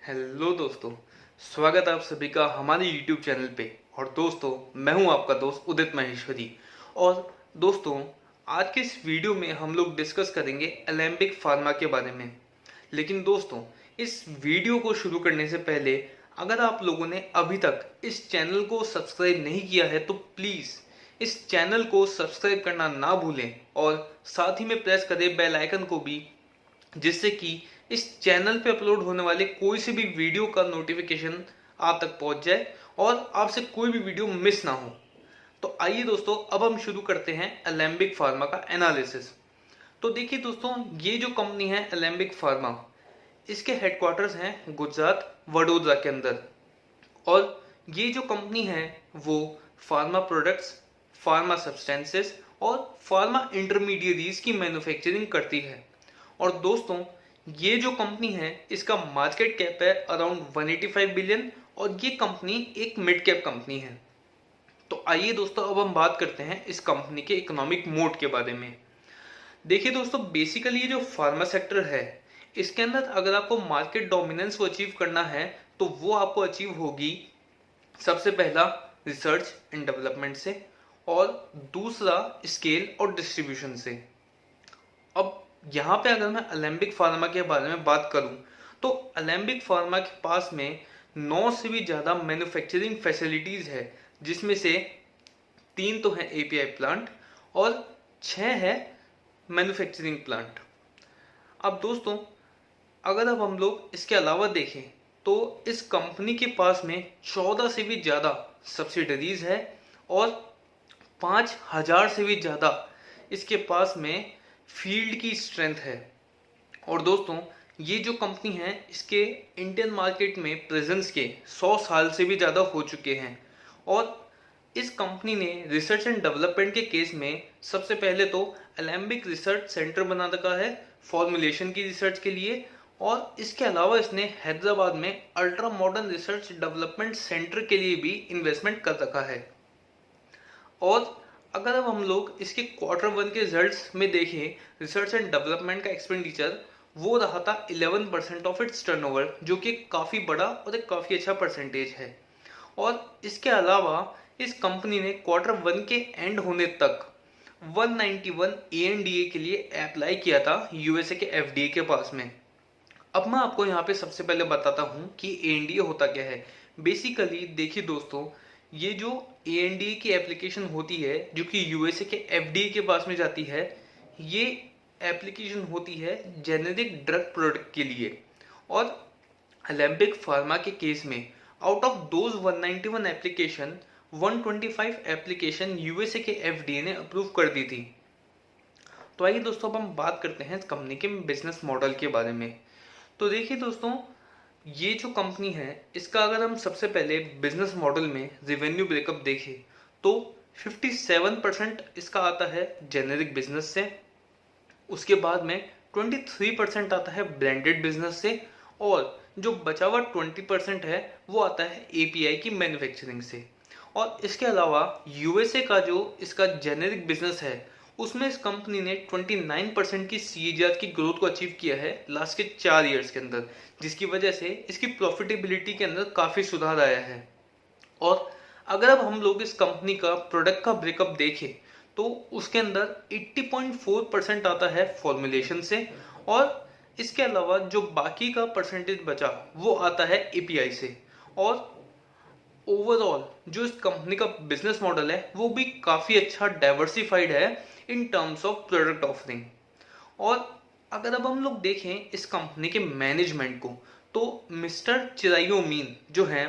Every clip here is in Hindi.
हेलो दोस्तों, स्वागत है आप सभी का हमारे YouTube चैनल पे। और दोस्तों, मैं हूं आपका दोस्त उदित महेश्वरी। और दोस्तों, आज के इस वीडियो में हम लोग डिस्कस करेंगे एलेम्बिक फार्मा के बारे में। लेकिन दोस्तों, इस वीडियो को शुरू करने से पहले अगर आप लोगों ने अभी तक इस चैनल को सब्सक्राइब नहीं किया है तो प्लीज़ इस चैनल को सब्सक्राइब करना ना भूलें और साथ ही में प्रेस करें बेल आइकन को भी, जिससे कि इस चैनल पे अपलोड होने वाले कोई से भी वीडियो का नोटिफिकेशन आप तक पहुंच जाए और आपसे कोई भी वीडियो मिस ना हो। तो आइए दोस्तों, अब हम शुरू करते हैं एलेम्बिक फार्मा का एनालिसिस। तो देखिए दोस्तों, ये जो कंपनी है एलेम्बिक फार्मा, इसके हेडक्वार्टर्स हैं गुजरात वडोदरा के अंदर। और ये जो कंपनी है वो फार्मा प्रोडक्ट्स, फार्मा सब्सटेंसेस और फार्मा इंटरमीडिएरीज की मैन्युफैक्चरिंग करती है। और दोस्तों, ये जो कंपनी है इसका मार्केट कैप है अराउंड 185 बिलियन और ये कंपनी एक मिड कैप कंपनी है। तो आइए दोस्तों, अब हम बात करते हैं इस कंपनी के इकोनॉमिक मोड के बारे में। देखिए दोस्तों, बेसिकली ये जो फार्मा सेक्टर है, इसके अंदर अगर आपको मार्केट डोमिनेंस को अचीव करना है तो वो आपको अचीव होगी सबसे पहला रिसर्च एंड डेवलपमेंट से और दूसरा स्केल और डिस्ट्रीब्यूशन से। अब यहाँ पे अगर मैं एलेम्बिक फार्मा के बारे में बात करूँ तो एलेम्बिक फार्मा के पास में 9 से भी ज़्यादा मैन्युफैक्चरिंग फैसिलिटीज़ है, जिसमें से 3 तो हैं एपीआई प्लांट और 6 है मैन्युफैक्चरिंग प्लांट। अब दोस्तों, अगर अब हम लोग इसके अलावा देखें तो इस कंपनी के पास में 14 से भी ज़्यादा सब्सिडरीज है और 5,000 से भी ज़्यादा इसके पास में फील्ड की स्ट्रेंथ है। और दोस्तों, ये जो कंपनी है इसके इंडियन मार्केट में प्रेजेंस के 100 साल से भी ज़्यादा हो चुके हैं। और इस कंपनी ने रिसर्च एंड डेवलपमेंट के केस में सबसे पहले तो एलेम्बिक रिसर्च सेंटर बना रखा है फॉर्मुलेशन की रिसर्च के लिए, और इसके अलावा इसने हैदराबाद में ultra modern research development centre के लिए भी इन्वेस्टमेंट कर रखा है। और अगर अब हम लोग इसके Q1 के रिजल्ट्स में देखें, रिसर्च एंड डेवलपमेंट का एक्सपेंडिचर वो रहा था 11% ऑफ इट्स टर्नओवर, जो कि काफ़ी बड़ा और एक काफ़ी अच्छा परसेंटेज है। और इसके अलावा इस कंपनी ने Q1 के एंड होने तक 191 ANDA के लिए अप्लाई किया था यूएसए के FDA के पास में। अब मैं आपको यहाँ पे सबसे पहले बताता हूँ कि ANDA होता क्या है। बेसिकली देखिए दोस्तों, ये जो ANDA की एप्लीकेशन होती है जो कि यूएसए के FDA के पास में जाती है, ये एप्लीकेशन होती है जेनेरिक ड्रग प्रोडक्ट के लिए। और एलेम्बिक फार्मा के केस में out of those 191 application 125 application USA के FDA ने अप्रूव कर दी थी। तो आइए दोस्तों, अब हम बात करते हैं इस कंपनी के बिजनेस मॉडल के बारे में। तो देखिए दोस्तों, ये जो कंपनी है इसका अगर हम सबसे पहले बिजनेस मॉडल में रेवेन्यू ब्रेकअप देखें तो 57% इसका आता है जेनेरिक बिजनेस से, उसके बाद में 23% आता है ब्रांडेड बिजनेस से, और जो बचा हुआ 20% है वो आता है एपीआई की मैन्युफैक्चरिंग से। और इसके अलावा यूएसए का जो इसका जेनेरिक बिजनेस है उसमें इस कंपनी ने 29% की सीएजीआर की ग्रोथ को अचीव किया है लास्ट के 4 इयर्स के अंदर, जिसकी वजह से इसकी प्रॉफिटेबिलिटी के अंदर काफ़ी सुधार आया है। और अगर अब हम लोग इस कंपनी का प्रोडक्ट का ब्रेकअप देखें तो उसके अंदर 80.4% आता है फॉर्मुलेशन से, और इसके अलावा जो बाकी का परसेंटेज बचा वो आता है एपीआई से। और ओवरऑल जो इस कंपनी का बिजनेस मॉडल है वो भी काफ़ी अच्छा डाइवर्सिफाइड है in terms of product offering. और अगर अब हम लोग देखें इस कंपनी के मैनेजमेंट को तो मिस्टर चिरायु मीन जो हैं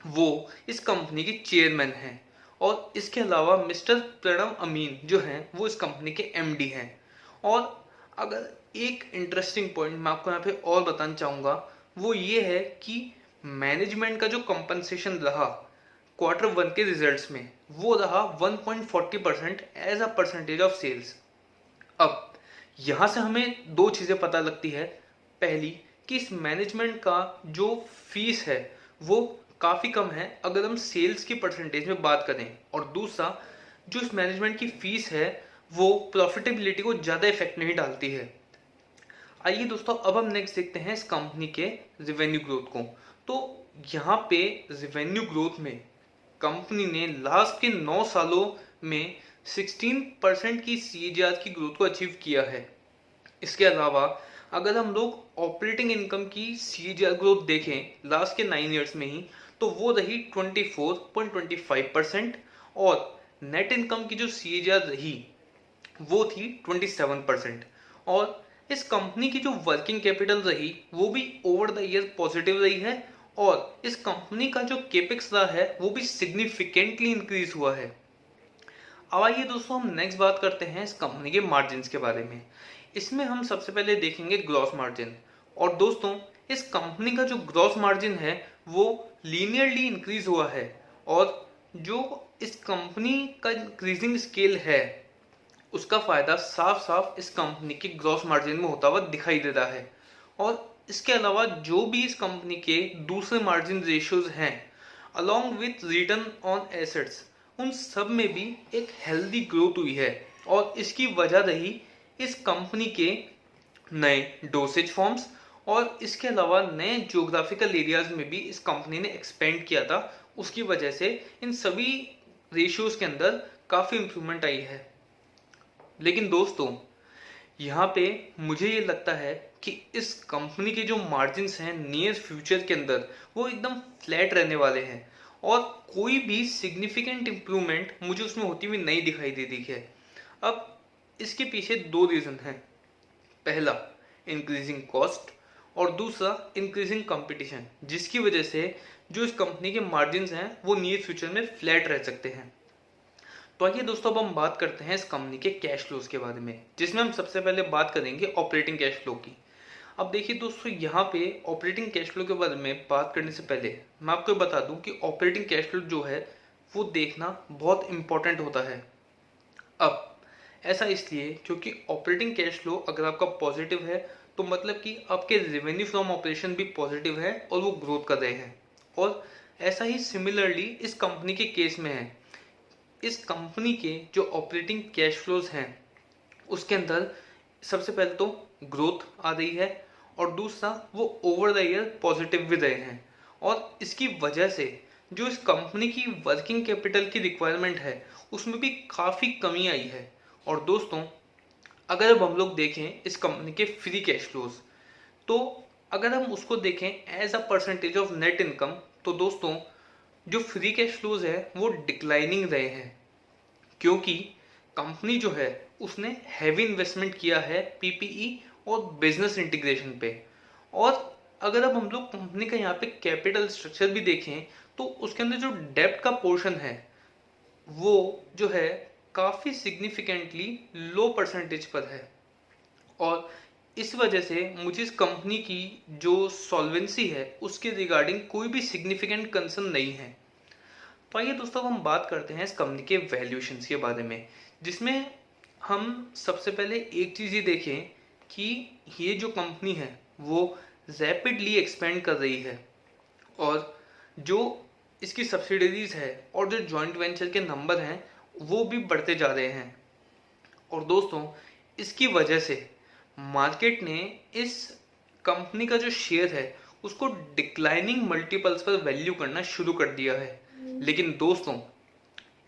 वो इस कंपनी के चेयरमैन हैं, और इसके अलावा मिस्टर प्रणव अमीन जो हैं वो इस कंपनी के एमडी हैं। और अगर एक इंटरेस्टिंग पॉइंट मैं आपको यहाँ पे और बताना चाहूँगा वो ये है कि मैनेजमेंट का जो कंपनसेशन रहा Q1 के रिजल्ट्स में वो रहा 1.40% as a percentage of sales. अब यहाँ से हमें दो चीज़ें पता लगती है। पहली कि इस मैनेजमेंट का जो फीस है वो काफ़ी कम है अगर हम सेल्स की परसेंटेज में बात करें, और दूसरा जो इस मैनेजमेंट की फीस है वो प्रॉफिटेबिलिटी को ज़्यादा इफेक्ट नहीं डालती है। आइए दोस्तों, अब हम नेक्स्ट देखते हैं इस कंपनी के रिवेन्यू ग्रोथ को। तो यहाँ पे रिवेन्यू ग्रोथ में कंपनी ने लास्ट के 9 सालों में 16% की सीएजीआर की ग्रोथ को अचीव किया है। इसके अलावा अगर हम लोग ऑपरेटिंग इनकम की सीएजीआर ग्रोथ देखें लास्ट के 9 ईयर्स में ही, तो वो रही 24.25% और नेट इनकम की जो सीएजीआर रही वो थी 27%। और इस कंपनी की जो वर्किंग कैपिटल रही वो भी ओवर द ईयर पॉजिटिव रही है और इस कंपनी का जो केपेक्स रहा है वो भी सिग्निफिकेंटली इंक्रीज हुआ है। अब आइए दोस्तों, हम नेक्स्ट बात करते हैं इस कंपनी के मार्जिन के बारे में। इसमें हम सबसे पहले देखेंगे ग्रॉस मार्जिन। और दोस्तों, इस कंपनी का जो ग्रॉस मार्जिन है वो लीनियरली इंक्रीज हुआ है और जो इस कंपनी का इंक्रीजिंग स्केल है उसका फायदा साफ साफ इस कंपनी के ग्रॉस मार्जिन में होता हुआ दिखाई दे रहा है। और इसके अलावा जो भी इस कंपनी के दूसरे मार्जिन रेशियोज हैं along with return on assets, उन सब में भी एक हेल्दी ग्रोथ हुई है। और इसकी वजह रही इस कंपनी के नए डोसेज फॉर्म्स और इसके अलावा नए ज्योग्राफिकल एरियाज में भी इस कंपनी ने एक्सपेंड किया था। उसकी वजह से इन सभी रेशियोज के अंदर काफ़ी इंप्रूवमेंट आई है। लेकिन दोस्तों, यहाँ पे मुझे ये लगता है कि इस कंपनी के जो मार्जिन्स हैं नियर फ्यूचर के अंदर वो एकदम फ्लैट रहने वाले हैं और कोई भी सिग्निफिकेंट इम्प्रूवमेंट मुझे उसमें होती हुई नहीं दिखाई दे रही है। अब इसके पीछे दो रीज़न हैं। पहला, इंक्रीजिंग कॉस्ट और दूसरा इंक्रीजिंग कंपटीशन, जिसकी वजह से जो इस कंपनी के मार्जिन्स हैं वो नियर फ्यूचर में फ्लैट रह सकते हैं। तो आइए दोस्तों, अब हम बात करते हैं इस कंपनी के कैश फ्लोज के बारे में, जिसमें हम सबसे पहले बात करेंगे ऑपरेटिंग कैश फ्लो की। अब देखिए दोस्तों, यहाँ पे ऑपरेटिंग कैश फ्लो के बारे में बात करने से पहले मैं आपको बता दूं कि ऑपरेटिंग कैश फ्लो जो है वो देखना बहुत इंपॉर्टेंट होता है। अब ऐसा इसलिए क्योंकि ऑपरेटिंग कैश फ्लो अगर आपका पॉजिटिव है तो मतलब कि आपके रेवेन्यू फ्रॉम ऑपरेशन भी पॉजिटिव है और वो ग्रोथ कर रहे हैं। और ऐसा ही सिमिलरली इस कंपनी के केस में है। इस कंपनी के जो ऑपरेटिंग कैश फ्लोज हैं उसके अंदर सबसे पहले तो ग्रोथ आ रही है और दूसरा वो ओवर द ईयर पॉजिटिव भी रहे हैं। और इसकी वजह से जो इस कंपनी की वर्किंग कैपिटल की रिक्वायरमेंट है उसमें भी काफ़ी कमी आई है। और दोस्तों, अगर अब हम लोग देखें इस कंपनी के फ्री कैश फ्लोज, तो अगर हम उसको देखें as a percentage of net income, तो दोस्तों जो फ्री कैश फ्लोज है वो डिक्लाइनिंग रहे हैं क्योंकि कंपनी जो है उसने हैवी इन्वेस्टमेंट किया है पीपीई और बिजनेस इंटीग्रेशन पे। और अगर अब हम लोग कंपनी का यहाँ पे कैपिटल स्ट्रक्चर भी देखें तो उसके अंदर जो डेब्ट का पोर्शन है वो जो है काफ़ी सिग्निफिकेंटली लो परसेंटेज पर है। और इस वजह से मुझे इस कंपनी की जो सॉल्वेंसी है उसके रिगार्डिंग कोई भी सिग्निफिकेंट कंसर्न नहीं है। तो आइए दोस्तों, हम बात करते हैं इस कंपनी के वैल्यूएशंस के बारे में, जिसमें हम सबसे पहले एक चीज़ ये देखें कि ये जो कंपनी है वो रैपिडली एक्सपेंड कर रही है और जो इसकी सब्सिडरीज है और जो जॉइंट वेंचर के नंबर हैं वो भी बढ़ते जा रहे हैं। और दोस्तों, इसकी वजह से मार्केट ने इस कंपनी का जो शेयर है उसको डिक्लाइनिंग मल्टीपल्स पर वैल्यू करना शुरू कर दिया है। लेकिन दोस्तों,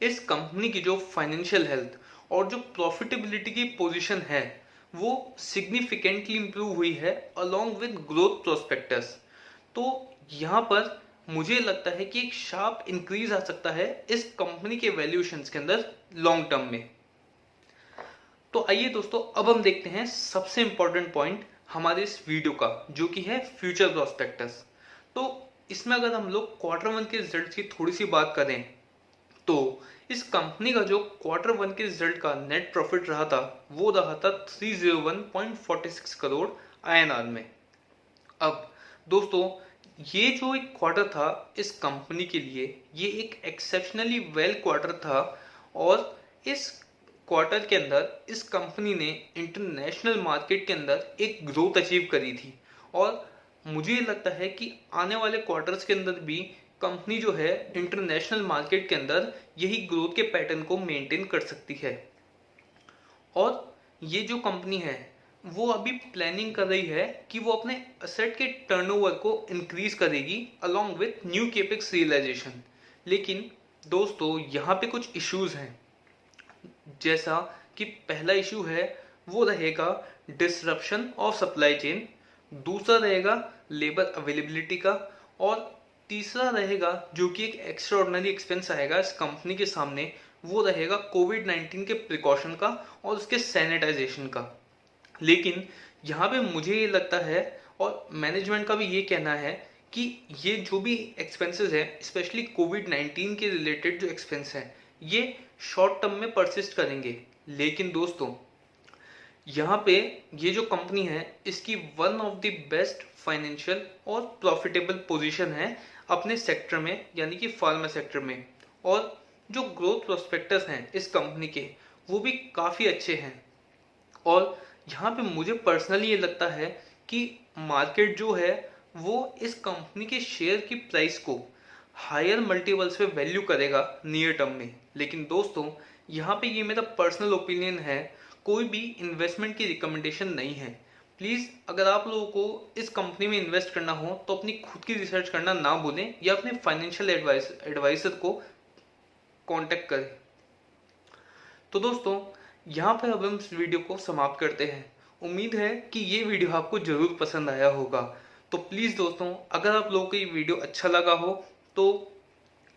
इस कंपनी की जो फाइनेंशियल हेल्थ और जो प्रॉफिटेबिलिटी की पोजीशन है वो सिग्निफिकेंटली इंप्रूव हुई है अलोंग विद ग्रोथ प्रोस्पेक्टस। तो यहाँ पर मुझे लगता है कि एक शार्प इंक्रीज आ सकता है इस कंपनी के वैल्यूएशंस के अंदर लॉन्ग टर्म में। तो आइए दोस्तों, अब हम देखते हैं सबसे इंपॉर्टेंट पॉइंट हमारे इस वीडियो का, जो कि है फ्यूचर प्रोस्पेक्टस। तो इसमें अगर हम लोग क्वार्टर वन के रिजल्ट की थोड़ी सी बात करें तो इस कंपनी का जो क्वार्टर वन के रिजल्ट का नेट प्रॉफिट रहा था वो रहा था 301.46 करोड़ INR में। अब दोस्तों, ये जो एक क्वार्टर था इस कंपनी के लिए ये एक एक्सेप्शनली वेल क्वार्टर था और इस क्वार्टर के अंदर इस कंपनी ने इंटरनेशनल मार्केट के अंदर एक ग्रोथ अचीव करी थी। और मुझे लगता है कि आने वाले क्वार्टर्स के अंदर भी कंपनी जो है इंटरनेशनल मार्केट के अंदर यही ग्रोथ के पैटर्न को मेंटेन कर सकती है। और ये जो कंपनी है वो अभी प्लानिंग कर रही है कि वो अपने असेट के टर्नओवर को इंक्रीज करेगी along with new capex realisation. लेकिन दोस्तों यहाँ पे कुछ इश्यूज हैं, जैसा कि पहला इशू है वो रहेगा डिसरप्शन ऑफ सप्लाई चेन, दूसरा रहेगा लेबर अवेलेबिलिटी का, और तीसरा रहेगा जो कि एक एक्स्ट्रा ऑर्डिनरी एक्सपेंस आएगा इस कंपनी के सामने, वो रहेगा कोविड-19 के प्रिकॉशन का और उसके सैनिटाइजेशन का। लेकिन यहाँ पे मुझे ये लगता है और मैनेजमेंट का भी ये कहना है कि ये जो भी एक्सपेंसेस है, स्पेशली कोविड-19 के रिलेटेड जो एक्सपेंस हैं, ये शॉर्ट टर्म में परसिस्ट करेंगे। लेकिन दोस्तों यहाँ पे ये जो कंपनी है इसकी one of the best financial और प्रॉफिटेबल पोजीशन है अपने सेक्टर में, यानी कि फार्मा सेक्टर में, और जो ग्रोथ प्रोस्पेक्टस हैं इस कंपनी के वो भी काफ़ी अच्छे हैं। और यहाँ पे मुझे पर्सनली ये लगता है कि मार्केट जो है वो इस कंपनी के शेयर की प्राइस को हायर मल्टीपल्स पे वैल्यू करेगा नियर टर्म में। लेकिन दोस्तों यहाँ पे ये मेरा पर्सनल ओपिनियन है, कोई भी इन्वेस्टमेंट की रिकमेंडेशन नहीं है। प्लीज़ अगर आप लोगों को इस कंपनी में इन्वेस्ट करना हो तो अपनी खुद की रिसर्च करना ना भूलें या अपने फाइनेंशियल एडवाइजर को कांटेक्ट करें। तो दोस्तों यहाँ पर अब हम इस वीडियो को समाप्त करते हैं। उम्मीद है कि ये वीडियो आपको जरूर पसंद आया होगा। तो प्लीज़ दोस्तों अगर आप लोगों को ये वीडियो अच्छा लगा हो तो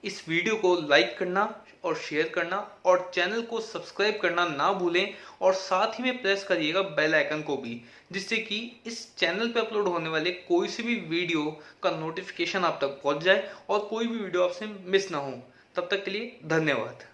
इस वीडियो को लाइक करना और शेयर करना और चैनल को सब्सक्राइब करना ना भूलें, और साथ ही में प्रेस करिएगा बेल आइकन को भी, जिससे कि इस चैनल पे अपलोड होने वाले कोई सी भी वीडियो का नोटिफिकेशन आप तक पहुंच जाए और कोई भी वीडियो आपसे मिस ना हो। तब तक के लिए धन्यवाद।